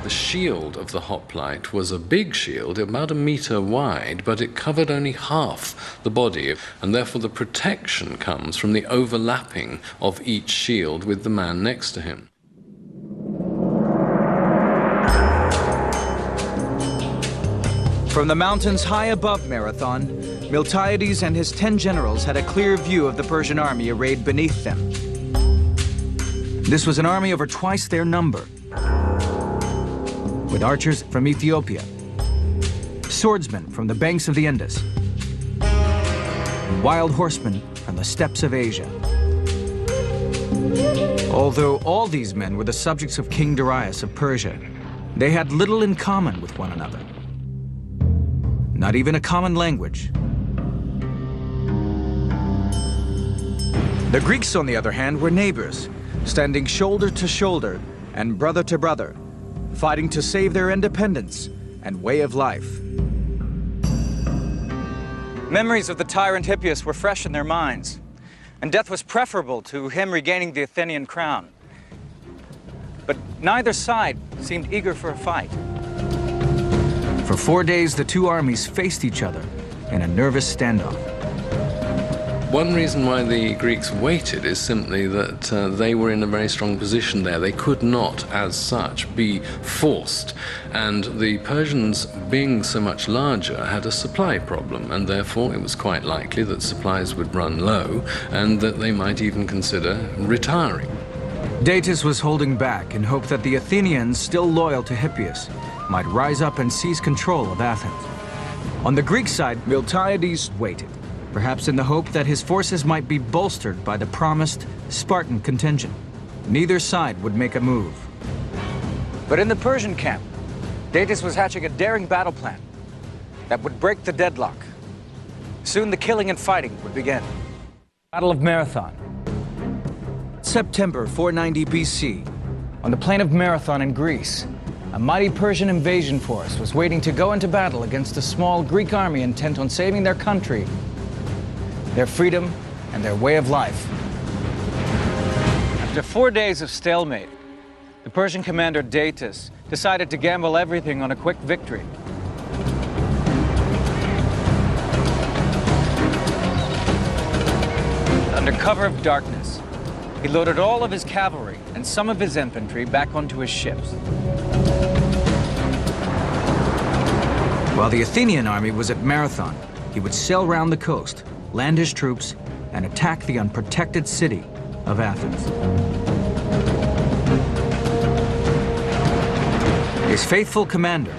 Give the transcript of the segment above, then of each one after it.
The shield of the hoplite was a big shield, about 1 meter wide, but it covered only half the body, and therefore the protection comes from the overlapping of each shield with the man next to him. From the mountains high above Marathon, Miltiades and his 10 generals had a clear view of the Persian army arrayed beneath them. This was an army over twice their number, with archers from Ethiopia, swordsmen from the banks of the Indus, and wild horsemen from the steppes of Asia. Although all these men were the subjects of King Darius of Persia, they had little in common with one another. Not even a common language. The Greeks, on the other hand, were neighbors, standing shoulder to shoulder and brother to brother, fighting to save their independence and way of life. Memories of the tyrant Hippias were fresh in their minds, and death was preferable to him regaining the Athenian crown. But neither side seemed eager for a fight. For 4 days, the two armies faced each other in a nervous standoff. One reason why the Greeks waited is simply that they were in a very strong position there. They could not, as such, be forced. And the Persians, being so much larger, had a supply problem, and therefore it was quite likely that supplies would run low and that they might even consider retiring. Datis was holding back in hope that the Athenians, still loyal to Hippias, might rise up and seize control of Athens. On the Greek side, Miltiades waited, perhaps in the hope that his forces might be bolstered by the promised Spartan contingent. Neither side would make a move. But in the Persian camp, Datis was hatching a daring battle plan that would break the deadlock. Soon the killing and fighting would begin. Battle of Marathon. September 490 BC, On the plain of Marathon in Greece, a mighty Persian invasion force was waiting to go into battle against a small Greek army intent on saving their country, their freedom, and their way of life. After 4 days of stalemate, the Persian commander Datis decided to gamble everything on a quick victory. Under cover of darkness, he loaded all of his cavalry and some of his infantry back onto his ships. while the Athenian army was at Marathon, he would sail round the coast, land his troops, and attack the unprotected city of Athens. His faithful commander,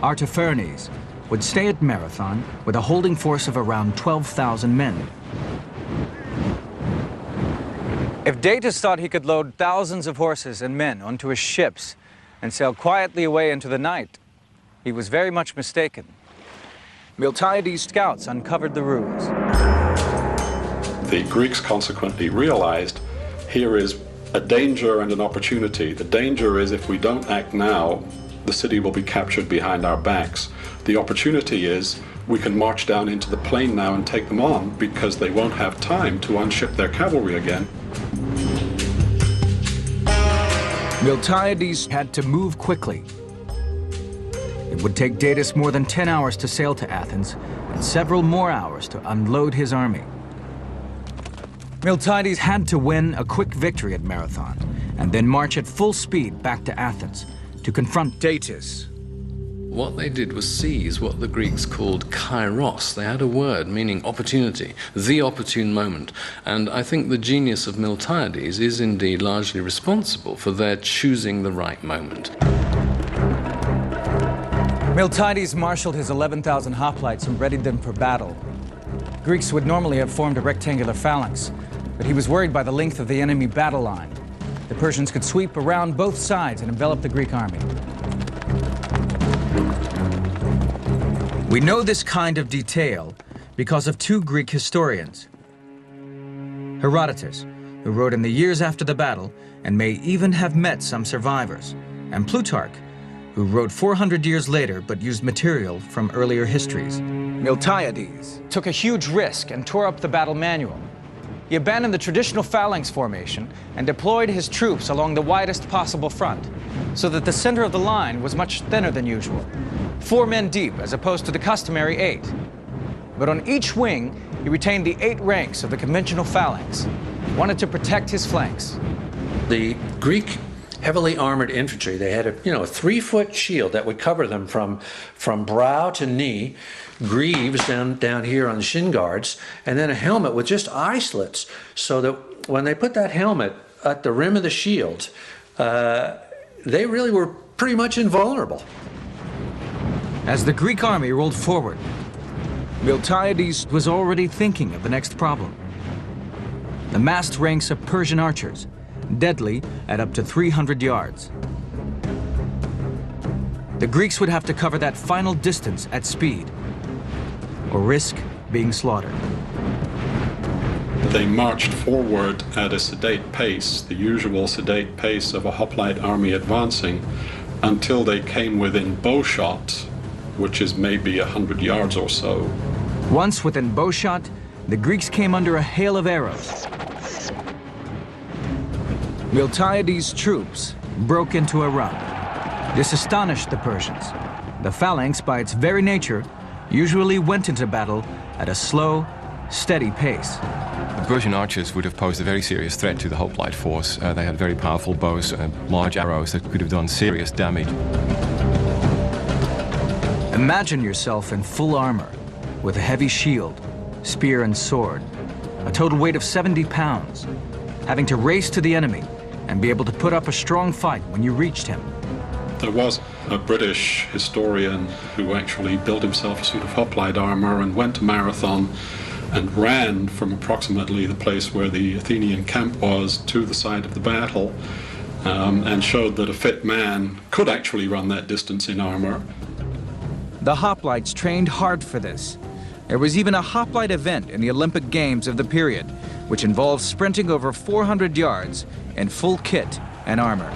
Artaphernes, would stay at Marathon with a holding force of around 12,000 men. If Datis thought he could load thousands of horses and men onto his ships and sail quietly away into the night, he was very much mistaken. Miltiades' scouts uncovered the ruse. The Greeks consequently realized here is a danger and an opportunity. The danger is if we don't act now, the city will be captured behind our backs. The opportunity is we can march down into the plain now and take them on because they won't have time to unship their cavalry again. Miltiades had to move quickly. It would take Datis more than 10 hours to sail to Athens and several more hours to unload his army. Miltiades had to win a quick victory at Marathon and then march at full speed back to Athens to confront Datis. What they did was seize what the Greeks called kairos. They had a word meaning opportunity, the opportune moment. And I think the genius of Miltiades is indeed largely responsible for their choosing the right moment. Miltiades marshaled his 11,000 hoplites and readied them for battle. Greeks would normally have formed a rectangular phalanx, but he was worried by the length of the enemy battle line. The Persians could sweep around both sides and envelop the Greek army. We know this kind of detail because of two Greek historians. Herodotus, who wrote in the years after the battle and may even have met some survivors, and Plutarch, who wrote 400 years later but used material from earlier histories. Miltiades took a huge risk and tore up the battle manual. He abandoned the traditional phalanx formation and deployed his troops along the widest possible front. so that the center of the line was much thinner than usual. 4 men deep as opposed to the customary 8. But on each wing, he retained the 8 ranks of the conventional phalanx. He wanted to protect his flanks. The Greek heavily armored infantry, they had a 3-foot shield that would cover them from brow to knee, greaves down here on the shin guards, and then a helmet with just eye slits, so that when they put that helmet at the rim of the shield, they really were pretty much invulnerable. As the Greek army rolled forward, Miltiades was already thinking of the next problem. The massed ranks of Persian archers, deadly at up to 300 yards. The Greeks would have to cover that final distance at speed, or risk being slaughtered. They marched forward at a sedate pace, the usual sedate pace of a hoplite army advancing, until they came within bowshot, which is maybe 100 yards or so. Once within bowshot, the Greeks came under a hail of arrows. Miltiades' troops broke into a run. This astonished the Persians. The phalanx, by its very nature, usually went into battle at a slow, steady pace. The Persian archers would have posed a very serious threat to the hoplite force. They had very powerful bows and large arrows that could have done serious damage. Imagine yourself in full armor, with a heavy shield, spear and sword, a total weight of 70 pounds, having to race to the enemy and be able to put up a strong fight when you reached him. There was a British historian who actually built himself a suit of hoplite armor and went to Marathon and ran from approximately the place where the Athenian camp was to the site of the battle, and showed that a fit man could actually run that distance in armor. The hoplites trained hard for this. There was even a hoplite event in the Olympic Games of the period, which involved sprinting over 400 yards in full kit and armor.